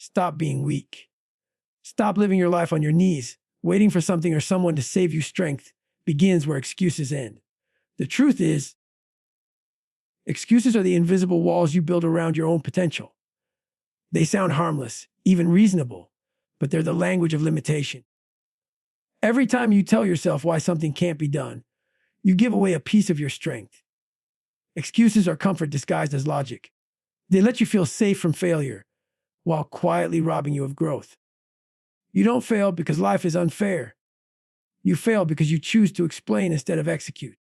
Stop being weak. Stop living your life on your knees, waiting for something or someone to save you. Strength begins where excuses end. The truth is, excuses are the invisible walls you build around your own potential. They sound harmless, even reasonable, but they're the language of limitation. Every time you tell yourself why something can't be done, you give away a piece of your strength. Excuses are comfort disguised as logic. They let you feel safe from failure, while quietly robbing you of growth. You don't fail because life is unfair. You fail because you choose to explain instead of execute.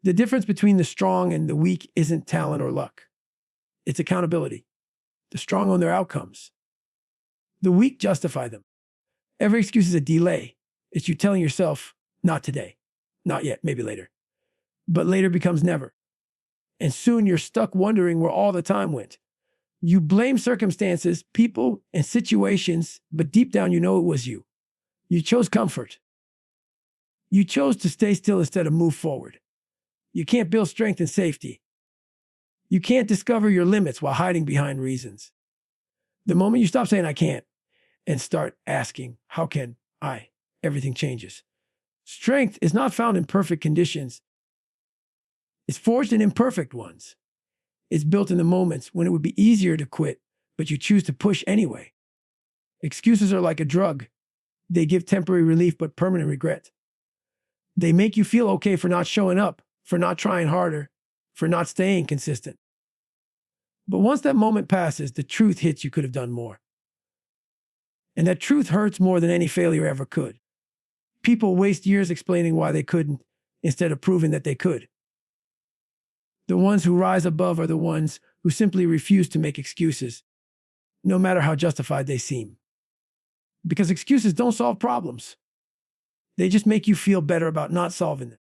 The difference between the strong and the weak isn't talent or luck. It's accountability. The strong own their outcomes. The weak justify them. Every excuse is a delay. It's you telling yourself, not today, not yet, maybe later. But later becomes never. And soon you're stuck wondering where all the time went. You blame circumstances, people, and situations, but deep down you know it was you. You chose comfort. You chose to stay still instead of move forward. You can't build strength in safety. You can't discover your limits while hiding behind reasons. The moment you stop saying, I can't, and start asking, how can I? Everything changes. Strength is not found in perfect conditions. It's forged in imperfect ones. It's built in the moments when it would be easier to quit, but you choose to push anyway. Excuses are like a drug. They give temporary relief but permanent regret. They make you feel okay for not showing up, for not trying harder, for not staying consistent. But once that moment passes, the truth hits you could have done more. And that truth hurts more than any failure ever could. People waste years explaining why they couldn't instead of proving that they could. The ones who rise above are the ones who simply refuse to make excuses, no matter how justified they seem. Because excuses don't solve problems. They just make you feel better about not solving them.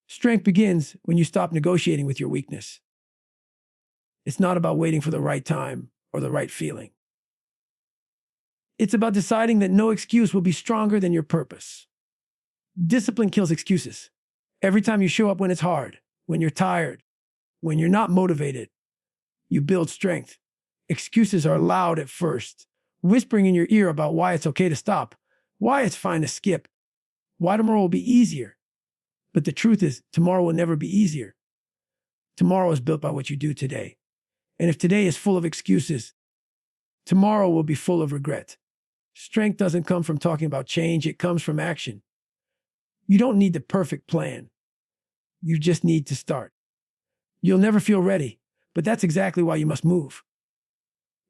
Strength begins when you stop negotiating with your weakness. It's not about waiting for the right time or the right feeling. It's about deciding that no excuse will be stronger than your purpose. Discipline kills excuses. Every time you show up when it's hard, when you're tired, when you're not motivated, you build strength. Excuses are loud at first, whispering in your ear about why it's okay to stop, why it's fine to skip, why tomorrow will be easier. But the truth is, tomorrow will never be easier. Tomorrow is built by what you do today. And if today is full of excuses, tomorrow will be full of regret. Strength doesn't come from talking about change, it comes from action. You don't need the perfect plan. You just need to start. You'll never feel ready, but that's exactly why you must move.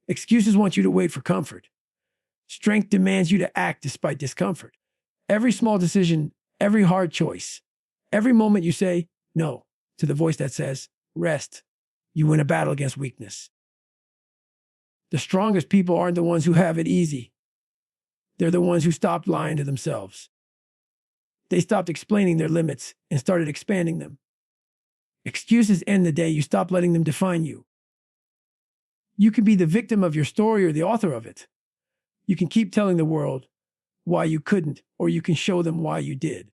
Excuses want you to wait for comfort. Strength demands you to act despite discomfort. Every small decision, every hard choice, every moment you say no to the voice that says rest, you win a battle against weakness. The strongest people aren't the ones who have it easy. They're the ones who stopped lying to themselves. They stopped explaining their limits and started expanding them. Excuses end the day you stop letting them define you. You can be the victim of your story or the author of it. You can keep telling the world why you couldn't, or you can show them why you did.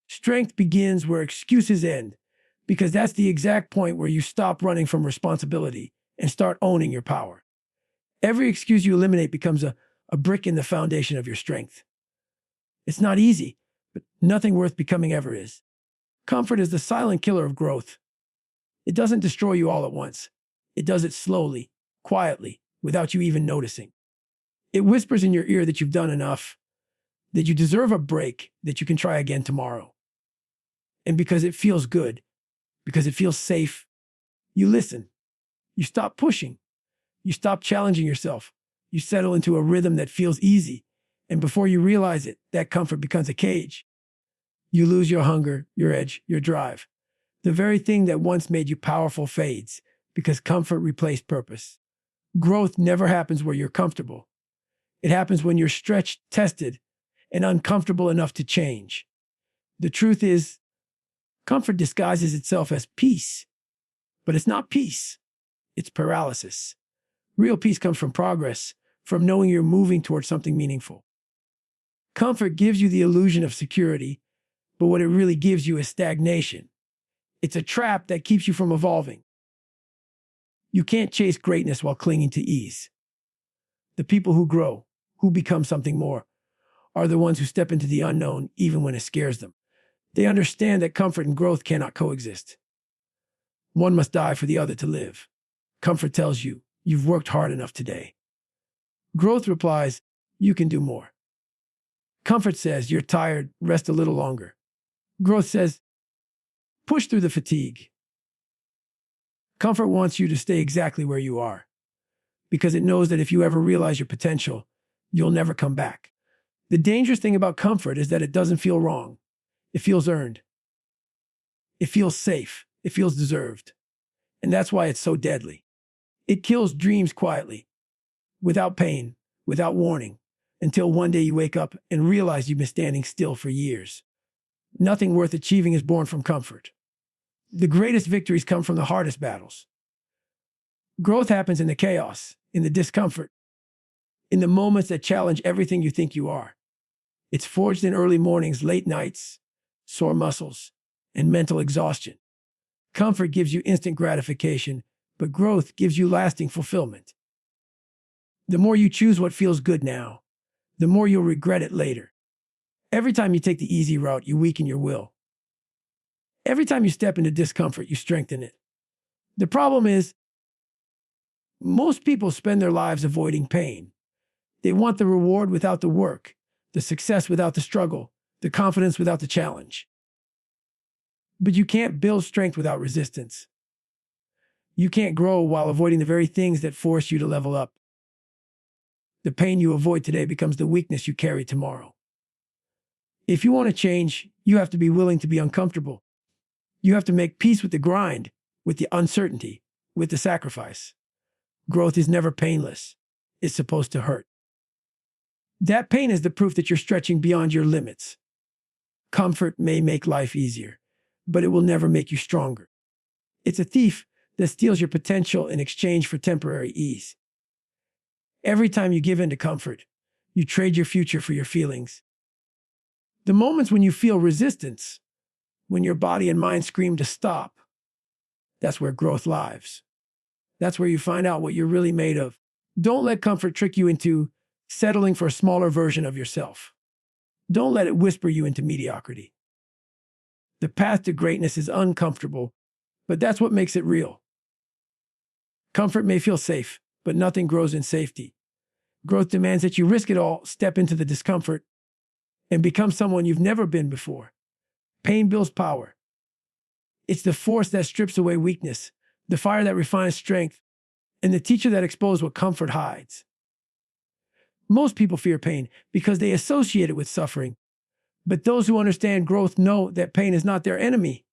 Strength begins where excuses end, because that's the exact point where you stop running from responsibility and start owning your power. Every excuse you eliminate becomes a brick in the foundation of your strength. It's not easy, but nothing worth becoming ever is. Comfort is the silent killer of growth. It doesn't destroy you all at once. It does it slowly, quietly, without you even noticing. It whispers in your ear that you've done enough, that you deserve a break, that you can try again tomorrow. And because it feels good, because it feels safe, you listen. You stop pushing. You stop challenging yourself. You settle into a rhythm that feels easy. And before you realize it, that comfort becomes a cage. You lose your hunger, your edge, your drive. The very thing that once made you powerful fades because comfort replaced purpose. Growth never happens where you're comfortable. It happens when you're stretched, tested, and uncomfortable enough to change. The truth is, comfort disguises itself as peace. But it's not peace. It's paralysis. Real peace comes from progress, from knowing you're moving towards something meaningful. Comfort gives you the illusion of security, but what it really gives you is stagnation. It's a trap that keeps you from evolving. You can't chase greatness while clinging to ease. The people who grow, who become something more, are the ones who step into the unknown even when it scares them. They understand that comfort and growth cannot coexist. One must die for the other to live. Comfort tells you, you've worked hard enough today. Growth replies, you can do more. Comfort says, you're tired, rest a little longer. Growth says, push through the fatigue. Comfort wants you to stay exactly where you are, because it knows that if you ever realize your potential, you'll never come back. The dangerous thing about comfort is that it doesn't feel wrong. It feels earned. It feels safe. It feels deserved. And that's why it's so deadly. It kills dreams quietly, without pain, without warning, until one day you wake up and realize you've been standing still for years. Nothing worth achieving is born from comfort. The greatest victories come from the hardest battles. Growth happens in the chaos, in the discomfort, in the moments that challenge everything you think you are. It's forged in early mornings, late nights, sore muscles, and mental exhaustion. Comfort gives you instant gratification, but growth gives you lasting fulfillment. The more you choose what feels good now, the more you'll regret it later. Every time you take the easy route, you weaken your will. Every time you step into discomfort, you strengthen it. The problem is, most people spend their lives avoiding pain. They want the reward without the work, the success without the struggle, the confidence without the challenge. But you can't build strength without resistance. You can't grow while avoiding the very things that force you to level up. The pain you avoid today becomes the weakness you carry tomorrow. If you want to change, you have to be willing to be uncomfortable. You have to make peace with the grind, with the uncertainty, with the sacrifice. Growth is never painless. It's supposed to hurt. That pain is the proof that you're stretching beyond your limits. Comfort may make life easier, but it will never make you stronger. It's a thief that steals your potential in exchange for temporary ease. Every time you give in to comfort, you trade your future for your feelings. The moments when you feel resistance, when your body and mind scream to stop, that's where growth lives. That's where you find out what you're really made of. Don't let comfort trick you into settling for a smaller version of yourself. Don't let it whisper you into mediocrity. The path to greatness is uncomfortable, but that's what makes it real. Comfort may feel safe, but nothing grows in safety. Growth demands that you risk it all, step into the discomfort, and become someone you've never been before. Pain builds power. It's the force that strips away weakness, the fire that refines strength, and the teacher that exposes what comfort hides. Most people fear pain because they associate it with suffering. But those who understand growth know that pain is not their enemy.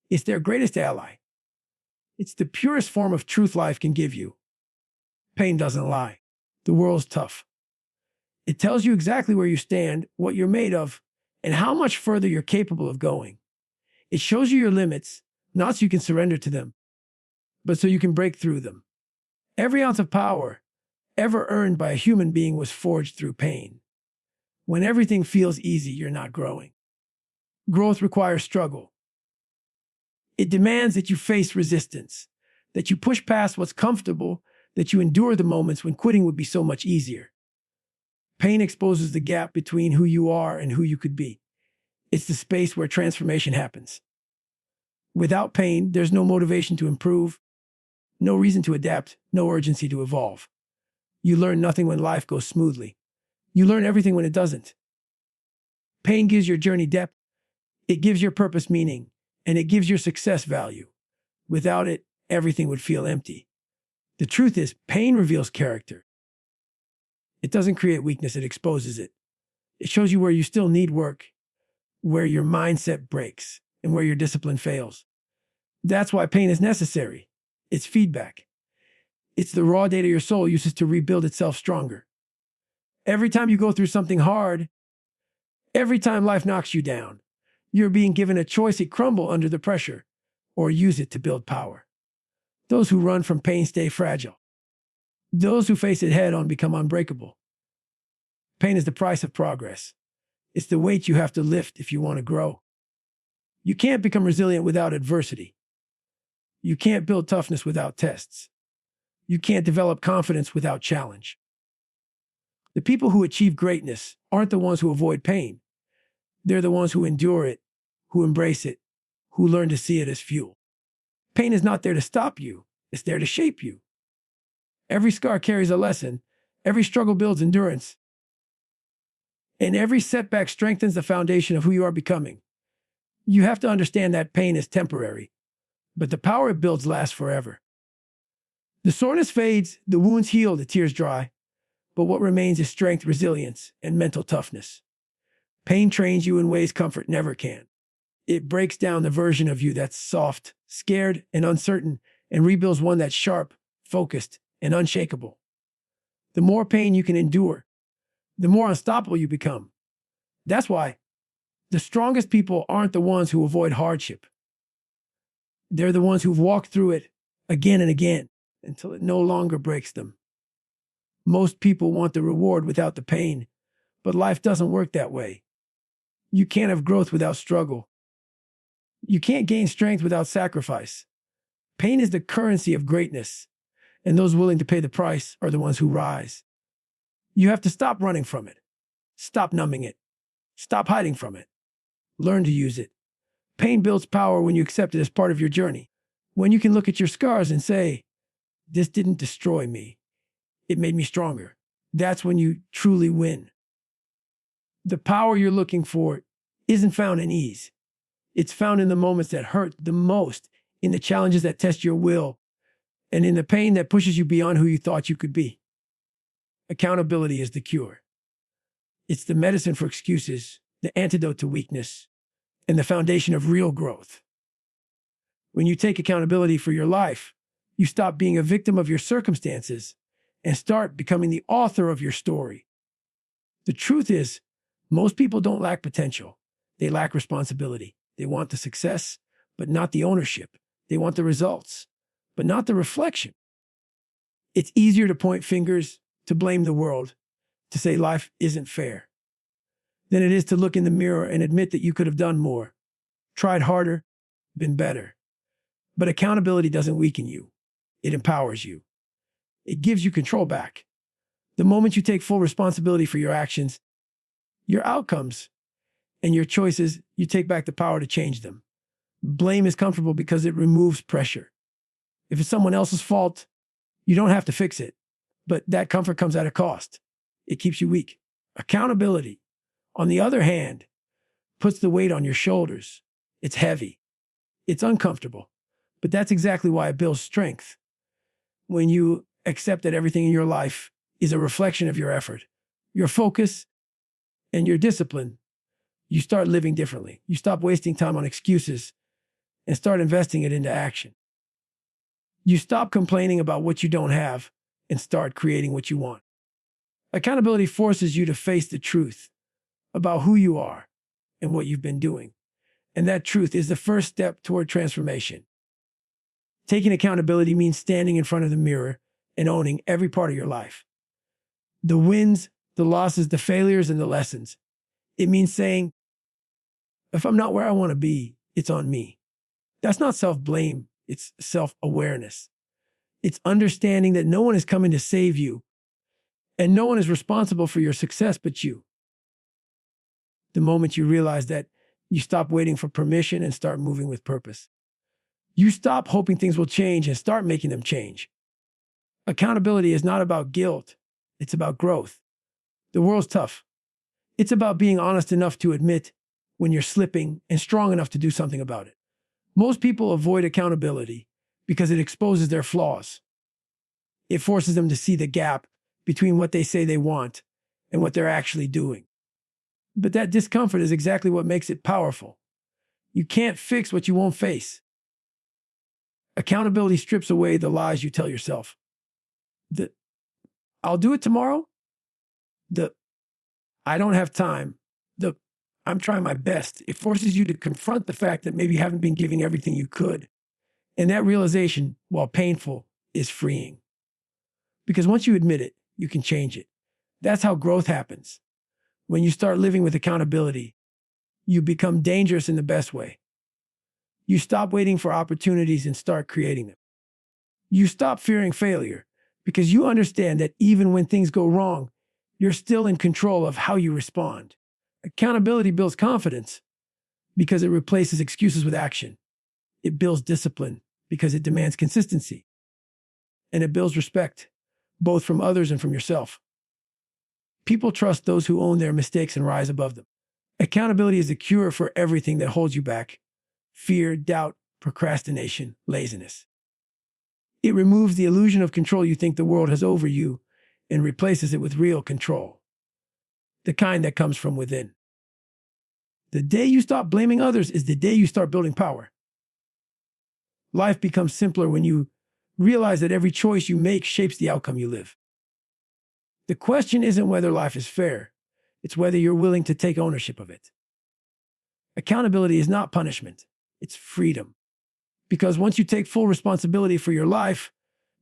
It's their greatest ally. It's the purest form of truth life can give you. Pain doesn't lie. The world's tough. It tells you exactly where you stand, what you're made of, and how much further you're capable of going. It shows you your limits, not so you can surrender to them, but so you can break through them. Every ounce of power ever earned by a human being was forged through pain. When everything feels easy, you're not growing. Growth requires struggle. It demands that you face resistance, that you push past what's comfortable, that you endure the moments when quitting would be so much easier. Pain exposes the gap between who you are and who you could be. It's the space where transformation happens. Without pain, there's no motivation to improve, no reason to adapt, no urgency to evolve. You learn nothing when life goes smoothly. You learn everything when it doesn't. Pain gives your journey depth, it gives your purpose meaning, and it gives your success value. Without it, everything would feel empty. The truth is, pain reveals character. It doesn't create weakness, it exposes it. It shows you where you still need work, where your mindset breaks, and where your discipline fails. That's why pain is necessary. It's feedback. It's the raw data your soul uses to rebuild itself stronger. Every time you go through something hard, every time life knocks you down, you're being given a choice to crumble under the pressure or use it to build power. Those who run from pain stay fragile. Those who face it head on become unbreakable. Pain is the price of progress. It's the weight you have to lift if you want to grow. You can't become resilient without adversity. You can't build toughness without tests. You can't develop confidence without challenge. The people who achieve greatness aren't the ones who avoid pain. They're the ones who endure it, who embrace it, who learn to see it as fuel. Pain is not there to stop you. It's there to shape you. Every scar carries a lesson. Every struggle builds endurance. And every setback strengthens the foundation of who you are becoming. You have to understand that pain is temporary, but the power it builds lasts forever. The soreness fades, the wounds heal, the tears dry, but what remains is strength, resilience, and mental toughness. Pain trains you in ways comfort never can. It breaks down the version of you that's soft, scared, and uncertain, and rebuilds one that's sharp, focused, and unshakable. The more pain you can endure, the more unstoppable you become. That's why the strongest people aren't the ones who avoid hardship. They're the ones who've walked through it again and again until it no longer breaks them. Most people want the reward without the pain, but life doesn't work that way. You can't have growth without struggle. You can't gain strength without sacrifice. Pain is the currency of greatness, and those willing to pay the price are the ones who rise. You have to stop running from it. Stop numbing it. Stop hiding from it. Learn to use it. Pain builds power when you accept it as part of your journey. When you can look at your scars and say, "This didn't destroy me. It made me stronger." That's when you truly win. The power you're looking for isn't found in ease. It's found in the moments that hurt the most, in the challenges that test your will, and in the pain that pushes you beyond who you thought you could be. Accountability is the cure. It's the medicine for excuses, the antidote to weakness, and the foundation of real growth. When you take accountability for your life, you stop being a victim of your circumstances and start becoming the author of your story. The truth is, most people don't lack potential. They lack responsibility. They want the success, but not the ownership. They want the results, but not the reflection. It's easier to point fingers, to blame the world, to say life isn't fair, than it is to look in the mirror and admit that you could have done more, tried harder, been better. But accountability doesn't weaken you. It empowers you. It gives you control back. The moment you take full responsibility for your actions, your outcomes, and your choices, you take back the power to change them. Blame is comfortable because it removes pressure. If it's someone else's fault, you don't have to fix it. But that comfort comes at a cost. It keeps you weak. Accountability, on the other hand, puts the weight on your shoulders. It's heavy. It's uncomfortable. But that's exactly why it builds strength. When you accept that everything in your life is a reflection of your effort, your focus, and your discipline, you start living differently. You stop wasting time on excuses and start investing it into action. You stop complaining about what you don't have and start creating what you want. Accountability forces you to face the truth about who you are and what you've been doing. And that truth is the first step toward transformation. Taking accountability means standing in front of the mirror and owning every part of your life. The wins, the losses, the failures, and the lessons. It means saying, if I'm not where I want to be, it's on me. That's not self-blame. It's self-awareness. It's understanding that no one is coming to save you, and no one is responsible for your success but you. The moment you realize that, you stop waiting for permission and start moving with purpose. You stop hoping things will change and start making them change. Accountability is not about guilt. It's about growth. The world's tough. It's about being honest enough to admit when you're slipping and strong enough to do something about it. Most people avoid accountability because it exposes their flaws. It forces them to see the gap between what they say they want and what they're actually doing. But that discomfort is exactly what makes it powerful. You can't fix what you won't face. Accountability strips away the lies you tell yourself. The "I'll do it tomorrow," the "I don't have time," the "I'm trying my best." It forces you to confront the fact that maybe you haven't been giving everything you could. And that realization, while painful, is freeing. Because once you admit it, you can change it. That's how growth happens. When you start living with accountability, you become dangerous in the best way. You stop waiting for opportunities and start creating them. You stop fearing failure because you understand that even when things go wrong, you're still in control of how you respond. Accountability builds confidence because it replaces excuses with action. It builds discipline because it demands consistency. And it builds respect, both from others and from yourself. People trust those who own their mistakes and rise above them. Accountability is the cure for everything that holds you back: fear, doubt, procrastination, laziness. It removes the illusion of control you think the world has over you and replaces it with real control, the kind that comes from within. The day you stop blaming others is the day you start building power. Life becomes simpler when you realize that every choice you make shapes the outcome you live. The question isn't whether life is fair, it's whether you're willing to take ownership of it. Accountability is not punishment, it's freedom. Because once you take full responsibility for your life,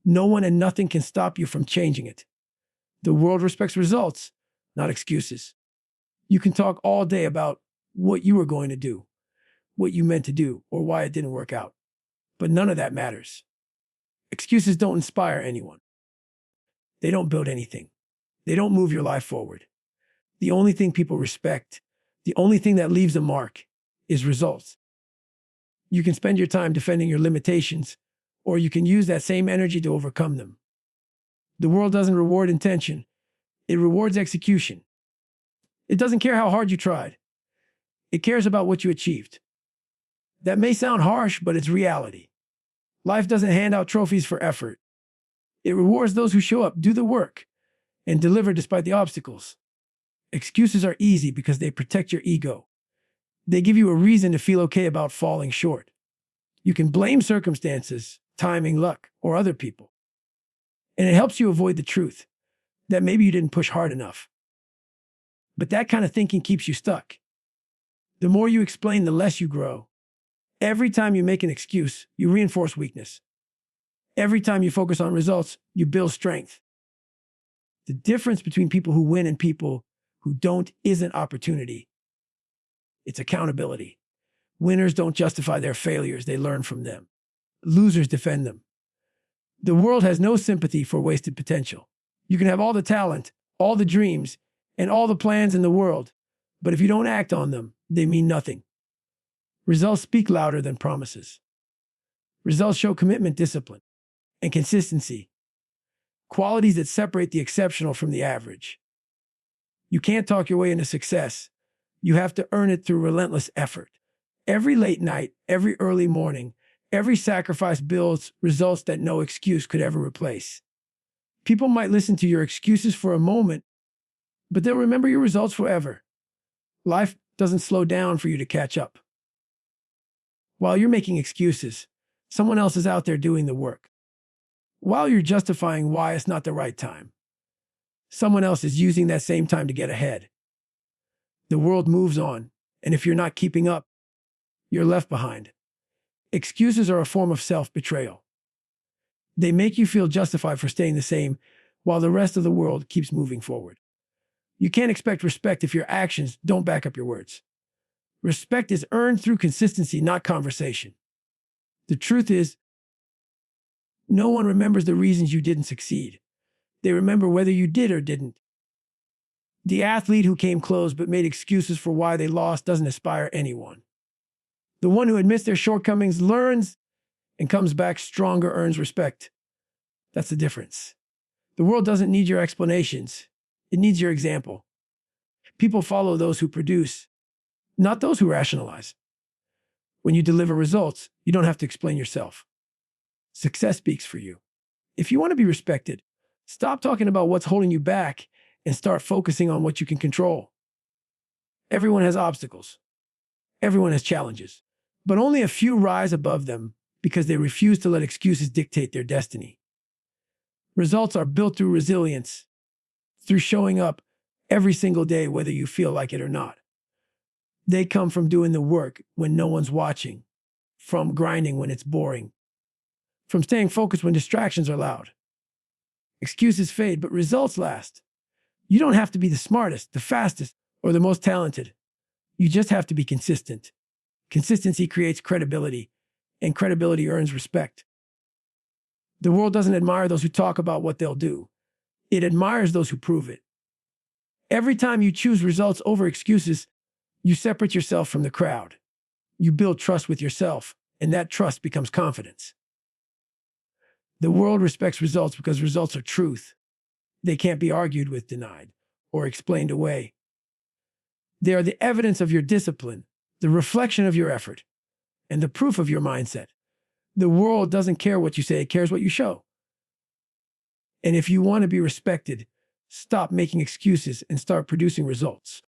no one and nothing can stop you from changing it. The world respects results, not excuses. You can talk all day about what you were going to do, what you meant to do, or why it didn't work out. But none of that matters. Excuses don't inspire anyone. They don't build anything. They don't move your life forward. The only thing people respect, the only thing that leaves a mark, is results. You can spend your time defending your limitations, or you can use that same energy to overcome them. The world doesn't reward intention. It rewards execution. It doesn't care how hard you tried. It cares about what you achieved. That may sound harsh, but it's reality. Life doesn't hand out trophies for effort. It rewards those who show up, do the work, and deliver despite the obstacles. Excuses are easy because they protect your ego. They give you a reason to feel okay about falling short. You can blame circumstances, timing, luck, or other people. And it helps you avoid the truth that maybe you didn't push hard enough. But that kind of thinking keeps you stuck. The more you explain, the less you grow. Every time you make an excuse, you reinforce weakness. Every time you focus on results, you build strength. The difference between people who win and people who don't isn't opportunity. It's accountability. Winners don't justify their failures, they learn from them. Losers defend them. The world has no sympathy for wasted potential. You can have all the talent, all the dreams, and all the plans in the world, but if you don't act on them, they mean nothing. Results speak louder than promises. Results show commitment, discipline, and consistency, qualities that separate the exceptional from the average. You can't talk your way into success. You have to earn it through relentless effort. Every late night, every early morning, every sacrifice builds results that no excuse could ever replace. People might listen to your excuses for a moment, but they'll remember your results forever. Life doesn't slow down for you to catch up. While you're making excuses, someone else is out there doing the work. While you're justifying why it's not the right time, someone else is using that same time to get ahead. The world moves on, and if you're not keeping up, you're left behind. Excuses are a form of self-betrayal. They make you feel justified for staying the same while the rest of the world keeps moving forward. You can't expect respect if your actions don't back up your words. Respect is earned through consistency, not conversation. The truth is, no one remembers the reasons you didn't succeed. They remember whether you did or didn't. The athlete who came close but made excuses for why they lost doesn't inspire anyone. The one who admits their shortcomings, learns, and comes back stronger earns respect. That's the difference. The world doesn't need your explanations. It needs your example. People follow those who produce, not those who rationalize. When you deliver results, you don't have to explain yourself. Success speaks for you. If you want to be respected, stop talking about what's holding you back and start focusing on what you can control. Everyone has obstacles. Everyone has challenges, but only a few rise above them because they refuse to let excuses dictate their destiny. Results are built through resilience, through showing up every single day, whether you feel like it or not. They come from doing the work when no one's watching, from grinding when it's boring, from staying focused when distractions are loud. Excuses fade, but results last. You don't have to be the smartest, the fastest, or the most talented. You just have to be consistent. Consistency creates credibility, and credibility earns respect. The world doesn't admire those who talk about what they'll do. It admires those who prove it. Every time you choose results over excuses, you separate yourself from the crowd. You build trust with yourself, and that trust becomes confidence. The world respects results because results are truth. They can't be argued with, denied, or explained away. They are the evidence of your discipline, the reflection of your effort, and the proof of your mindset. The world doesn't care what you say, it cares what you show. And if you want to be respected, stop making excuses and start producing results.